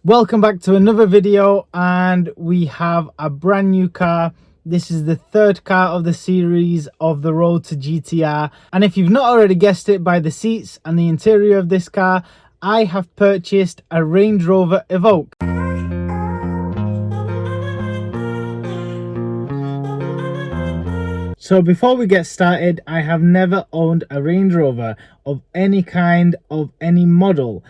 Welcome back to another video, and we have a brand new car. This is the third car of the series of the road to GTR, and if you've not already guessed it by the seats and the interior of this car, I have purchased a Range Rover Evoque. So before we get started, I have never owned a Range Rover of any kind, of any model.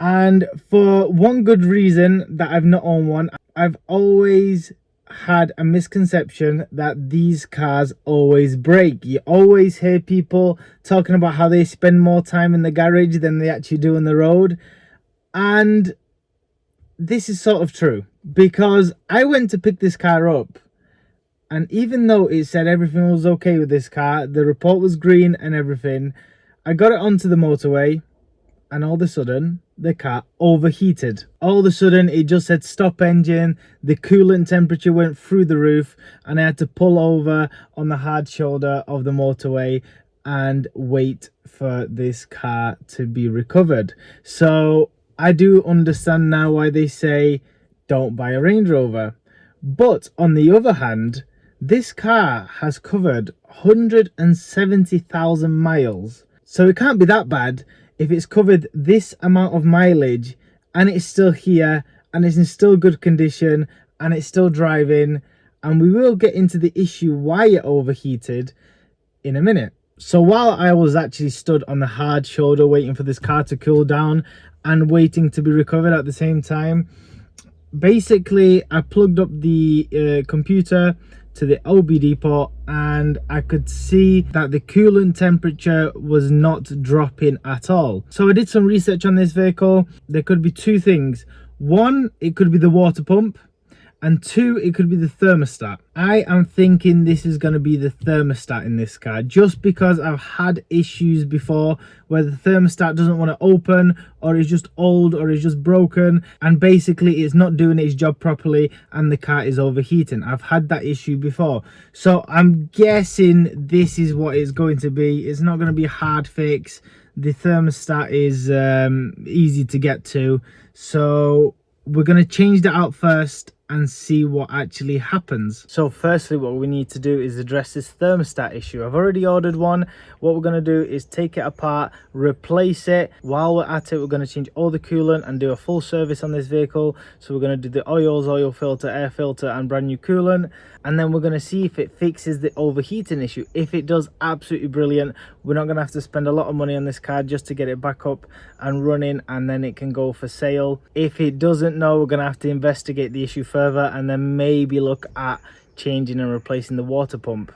And for one good reason that I've not owned one, I've always had a misconception that these cars always break. You always hear people talking about how they spend more time in the garage than they actually do on the road. And this is sort of true, because I went to pick this car up, and even though it said everything was okay with this car, the report was green and everything, I got it onto the motorway, and all of a sudden the car overheated. All of a sudden it just said stop engine, the coolant temperature went through the roof, and I had to pull over on the hard shoulder of the motorway and wait for this car to be recovered. So I do understand now why they say don't buy a Range Rover. But on the other hand, this car has covered 170,000 miles. So it can't be that bad if it's covered this amount of mileage and it's still here and it's in still good condition and it's still driving. And we will get into the issue why it overheated in a minute. So while I was actually stood on the hard shoulder waiting for this car to cool down and waiting to be recovered at the same time, basically I plugged up the computer to the OBD port, and I could see that the coolant temperature was not dropping at all. So I did some research on this vehicle. There could be two things. One, it could be the water pump, and two, it could be the thermostat. I am thinking this is going to be the thermostat in this car, just because I've had issues before where the thermostat doesn't want to open, or is just old, or is just broken, and basically it's not doing its job properly and the car is overheating. I've had that issue before. So I'm guessing this is what it's going to be. It's not going to be a hard fix. The thermostat is easy to get to. So we're going to change that out first and see what actually happens. So firstly, what we need to do is address this thermostat issue. I've already ordered one. What we're going to do is take it apart, replace it. While we're at it, we're going to change all the coolant and do a full service on this vehicle. So we're going to do the oils, oil filter, air filter, and brand new coolant. And then we're going to see if it fixes the overheating issue. If it does, absolutely brilliant. We're not going to have to spend a lot of money on this car just to get it back up and running, and then it can go for sale. If it doesn't, no, we're going to have to investigate the issue further and then maybe look at changing and replacing the water pump.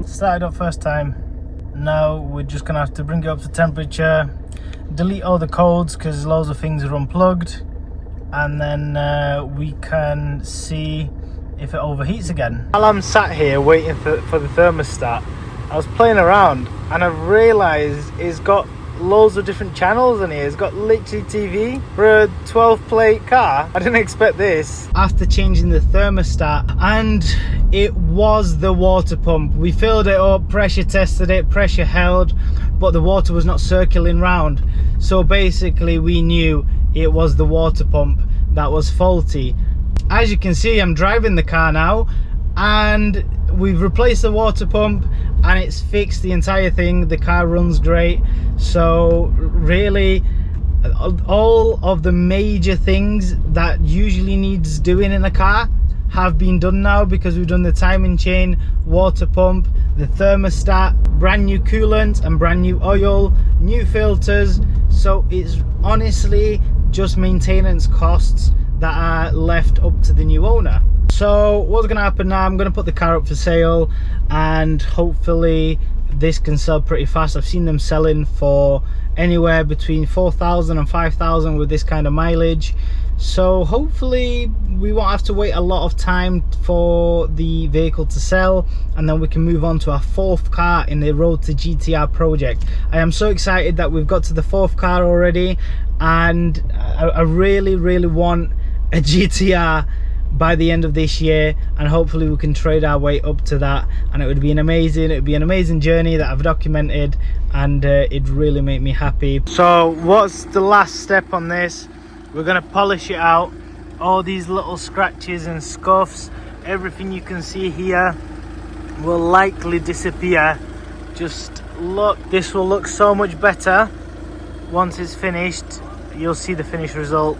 Started up first time. Now we're just gonna have to bring it up to temperature, delete all the codes because loads of things are unplugged, and then we can see if it overheats again. While I'm sat here waiting for the thermostat, I was playing around and I've realized it's got loads of different channels in here. It's got literally TV for a 12 plate car. I didn't expect this. After changing the thermostat, and it was the water pump. We filled it up, pressure tested it, pressure held, but the water was not circling round. So basically we knew it was the water pump that was faulty. As you can see, I'm driving the car now, and we've replaced the water pump and it's fixed the entire thing. The car runs great. So really, all of the major things that usually needs doing in a car have been done now, because we've done the timing chain, water pump, the thermostat, brand new coolant and brand new oil, new filters. So it's honestly just maintenance costs that are left up to the new owner. So what's gonna happen now, I'm gonna put the car up for sale, and hopefully this can sell pretty fast. I've seen them selling for anywhere between 4,000 and 5,000 with this kind of mileage. So hopefully we won't have to wait a lot of time for the vehicle to sell, and then we can move on to our fourth car in the Road to GTR project. I am so excited that we've got to the fourth car already, and I really want a GTR by the end of this year, and hopefully we can trade our way up to that, and it would be an amazing journey that I've documented, and it'd really make me happy. So what's the last step on this? We're gonna polish it out. All these little scratches and scuffs, everything you can see here will likely disappear. Just look, this will look so much better once it's finished. You'll see the finished result.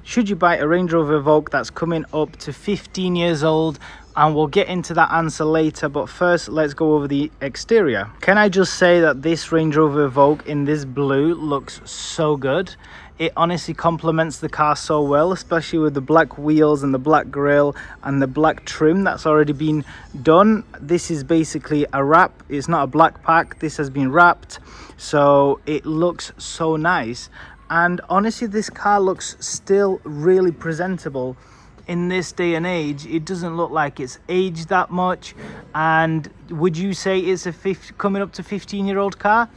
Should you buy a Range Rover Evoque that's coming up to 15 years old? And we'll get into that answer later, but first let's go over the exterior. Can I just say that this Range Rover Evoque in this blue looks so good. It honestly complements the car so well, especially with the black wheels and the black grille and the black trim that's already been done. This is basically a wrap. It's not a black pack. This has been wrapped, so it looks so nice. And honestly, this car looks still really presentable in this day and age. It doesn't look like it's aged that much. And would you say it's a coming up to 15-year-old car?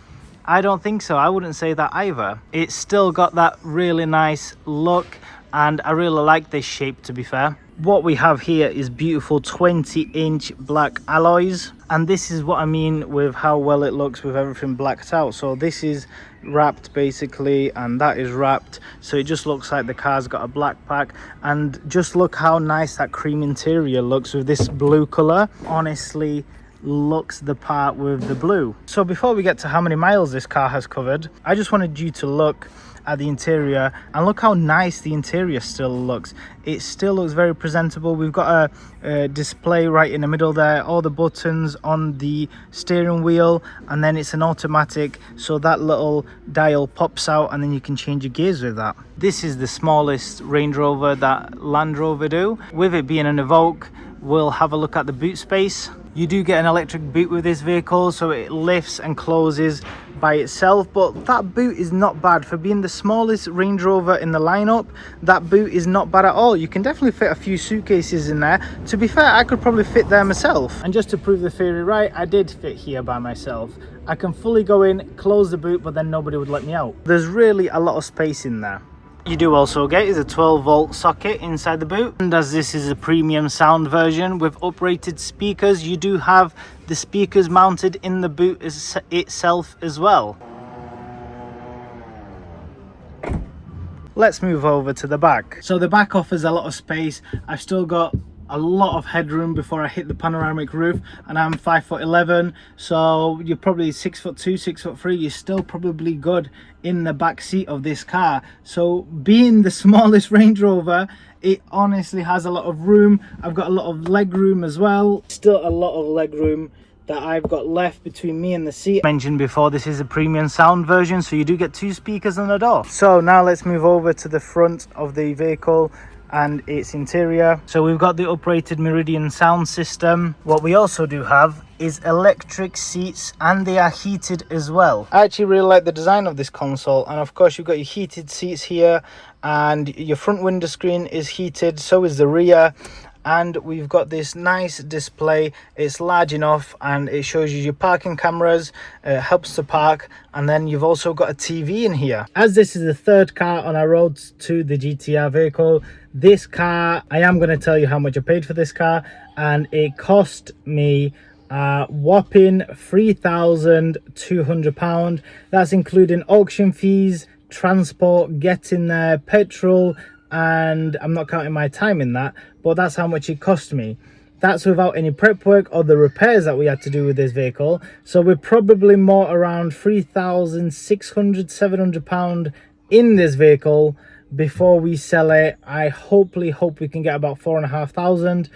I don't think so. I wouldn't say that either. It's still got that really nice look, and I really like this shape, to be fair. What we have here is beautiful 20-inch black alloys, and this is what I mean with how well it looks with everything blacked out. So this is wrapped basically, and that is wrapped, so it just looks like the car's got a black pack. And just look how nice that cream interior looks with this blue color. Honestly, looks the part with the blue. So before we get to how many miles this car has covered, I just wanted you to look at the interior, and look how nice the interior still looks. It still looks very presentable. We've got a display right in the middle there, all the buttons on the steering wheel, and then it's an automatic, so that little dial pops out and then you can change your gears with that. This is the smallest Range Rover that Land Rover do. With it being an Evoque, we'll have a look at the boot space. You do get an electric boot with this vehicle, so it lifts and closes by itself, but that boot is not bad for being the smallest Range Rover in the lineup. That boot is not bad at all. You can definitely fit a few suitcases in there. To be fair, I could probably fit there myself. And just to prove the theory right, I did fit here by myself. I can fully go in, close the boot, but then nobody would let me out. There's really a lot of space in there. You do also get is a 12-volt socket inside the boot, and as this is a premium sound version with uprated speakers, you do have the speakers mounted in the boot itself as well. Let's move over to the back. So the back offers a lot of space. I've still got a lot of headroom before I hit the panoramic roof, and I'm 5'11", so you're probably 6'2", 6'3". You're still probably good in the back seat of this car. So being the smallest Range Rover, it honestly has a lot of room. I've got a lot of leg room as well, still a lot of leg room that I've got left between me and the seat. Mentioned before, this is a premium sound version, so you do get 2 speakers on the door. So now let's move over to the front of the vehicle and its interior. So we've got the uprated Meridian sound system. What we also do have is electric seats, and they are heated as well. I actually really like the design of this console, and of course you've got your heated seats here, and your front window screen is heated, so is the rear. And we've got this nice display. It's large enough and it shows you your parking cameras, helps to park, and then you've also got a TV in here. As this is the third car on our roads to the GTR vehicle, this car, I am going to tell you how much I paid for this car, and it cost me whopping £3,200. That's including auction fees, transport, getting there, petrol, and I'm not counting my time in that, but that's how much it cost me. That's without any prep work or the repairs that we had to do with this vehicle. So we're probably more around £3,600–700 in this vehicle before we sell it. I hope we can get about £4,500,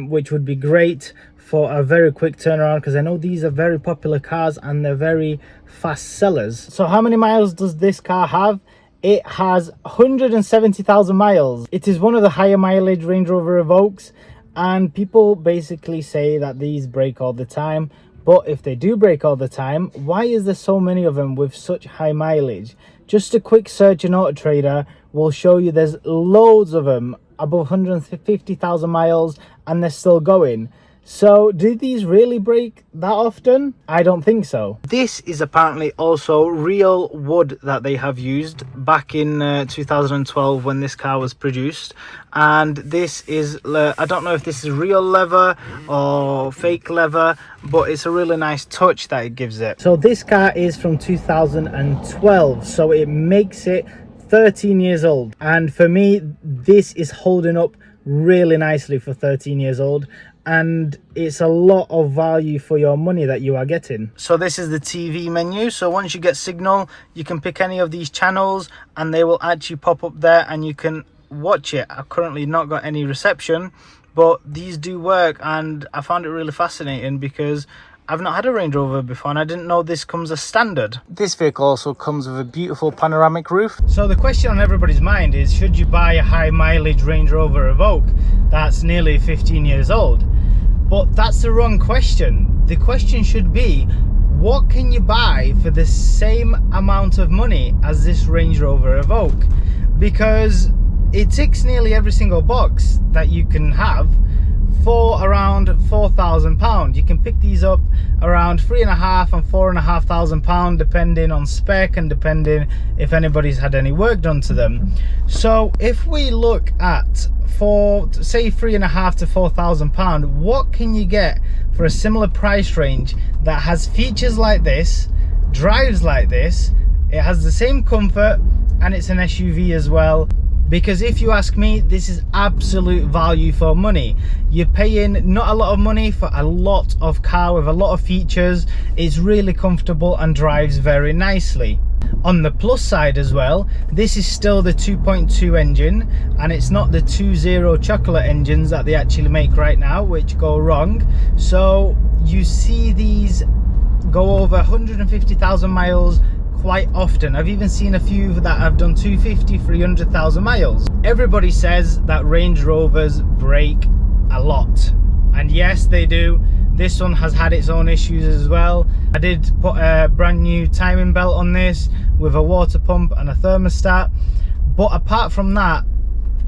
which would be great for a very quick turnaround, because I know these are very popular cars and they're very fast sellers. So how many miles does this car have? It has 170,000 miles. It is one of the higher mileage Range Rover Evoques, and people basically say that these break all the time. But if they do break all the time, why is there so many of them with such high mileage? Just a quick search in Auto Trader will show you there's loads of them above 150,000 miles and they're still going. So do these really break that often? I don't think so. This is apparently also real wood that they have used back in 2012 when this car was produced. And this is, I don't know if this is real leather or fake leather, but it's a really nice touch that it gives it. So this car is from 2012, so it makes it 13 years old. And for me, this is holding up really nicely for 13 years old. And it's a lot of value for your money that you are getting. So this is the TV menu. So once you get signal, you can pick any of these channels and they will actually pop up there and you can watch it. I've currently not got any reception, but these do work, and I found it really fascinating because I've not had a Range Rover before and I didn't know this comes as standard. This vehicle also comes with a beautiful panoramic roof. So the question on everybody's mind is, should you buy a high mileage Range Rover Evoque that's nearly 15 years old? But that's the wrong question. The question should be, what can you buy for the same amount of money as this Range Rover Evoque? Because it ticks nearly every single box that you can have for around £4,000. You can pick these up around £3,500 and £4,500 depending on spec and depending if anybody's had any work done to them. So if we look at, for say £3,500 to £4,000, what can you get for a similar price range that has features like this, drives like this, it has the same comfort, and it's an SUV as well? Because if you ask me, this is absolute value for money. You're paying not a lot of money for a lot of car with a lot of features. It's really comfortable and drives very nicely. On the plus side as well, this is still the 2.2 engine, and it's not the 2.0 chocolate engines that they actually make right now, which go wrong. So you see these go over 150,000 miles quite often. I've even seen a few that have done 250–300,000 miles. Everybody says that Range Rovers break a lot, and yes, they do. This one has had its own issues as well. I did put a brand new timing belt on this with a water pump and a thermostat, but apart from that,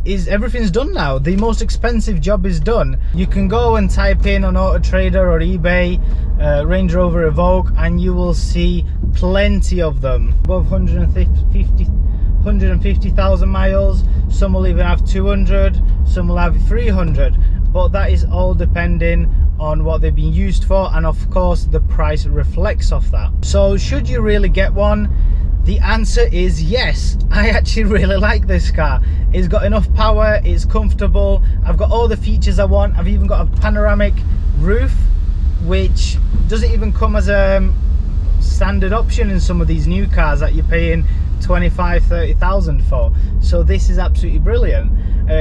everything's done now. The most expensive job is done. You can go and type in on Auto Trader or eBay Range Rover Evoque and you will see plenty of them above 150,000 miles. Some will even have 200, some will have 300, but that is all depending on what they've been used for, and of course the price reflects off that. So should you really get one? The answer is yes. I actually really like this car. It's got enough power, it's comfortable, I've got all the features I want. I've even got a panoramic roof, which doesn't even come as a standard option in some of these new cars that you're paying 25–30,000 for. So this is absolutely brilliant.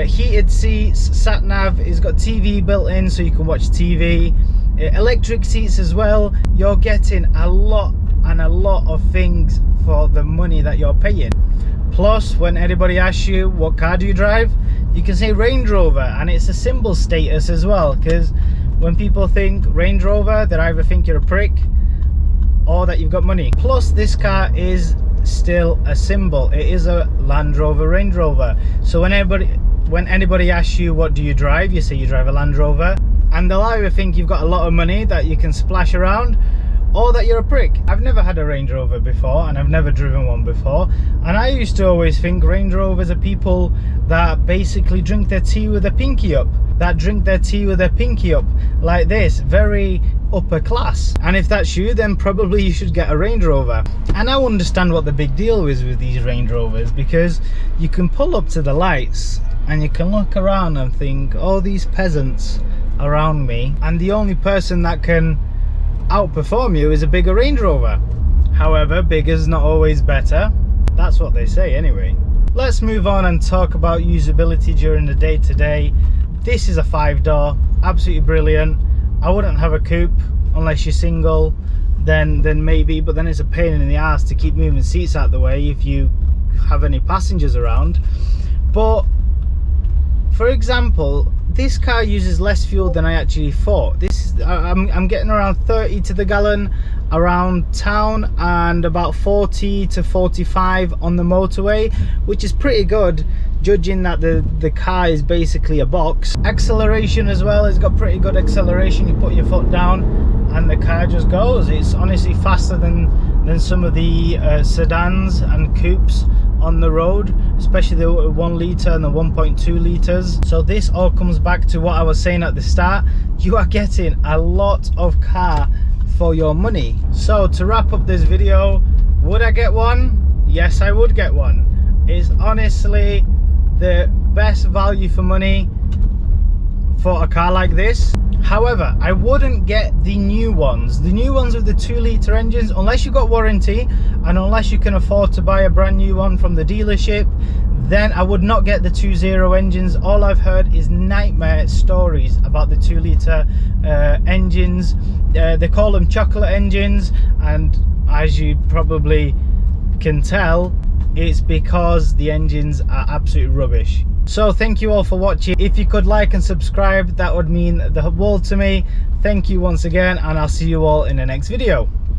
Heated seats, sat nav, it's got TV built in so you can watch TV. electric seats as well. You're getting a lot of things for the money that you're paying. Plus, when anybody asks you what car do you drive, you can say Range Rover, and it's a symbol status as well, because when people think Range Rover, they either think you're a prick or that you've got money. Plus, this car is still a symbol. It is a Land Rover Range Rover. So when anybody asks you what do you drive, you say you drive a Land Rover, and they'll either think you've got a lot of money that you can splash around, or that you're a prick. I've never had a Range Rover before, and I've never driven one before, and I used to always think Range Rovers are people that basically drink their tea with their pinky up, like this, very upper class. And if that's you, then probably you should get a Range Rover. And I understand what the big deal is with these Range Rovers, because you can pull up to the lights and you can look around and think, oh, these peasants around me, and the only person that can outperform you is a bigger Range Rover. However, bigger's not always better. That's what they say anyway. Let's move on and talk about usability during the day today. This is a 5-door, absolutely brilliant. I wouldn't have a coupe unless you're single, then maybe, but then it's a pain in the ass to keep moving seats out the way if you have any passengers around. But for example, this car uses less fuel than I actually thought. I'm getting around 30 to the gallon around town, and about 40 to 45 on the motorway, which is pretty good, judging that the car is basically a box. Acceleration as well, it's got pretty good acceleration. You put your foot down and the car just goes. It's honestly faster than some of the sedans and coupes on the road, especially the 1 litre and the 1.2 litres. So this all comes back to what I was saying at the start. You are getting a lot of car for your money. So to wrap up this video, would I get one? Yes, I would get one. It's honestly the best value for money for a car like this. However, I wouldn't get the new ones with the 2 litre engines, unless you've got warranty and unless you can afford to buy a brand new one from the dealership. Then I would not get the 2.0 engines. All I've heard is nightmare stories about the 2 litre engines. They call them chocolate engines, and as you probably can tell, it's because the engines are absolute rubbish. So thank you all for watching. If you could like and subscribe, that would mean the world to me. Thank you once again, and I'll see you all in the next video.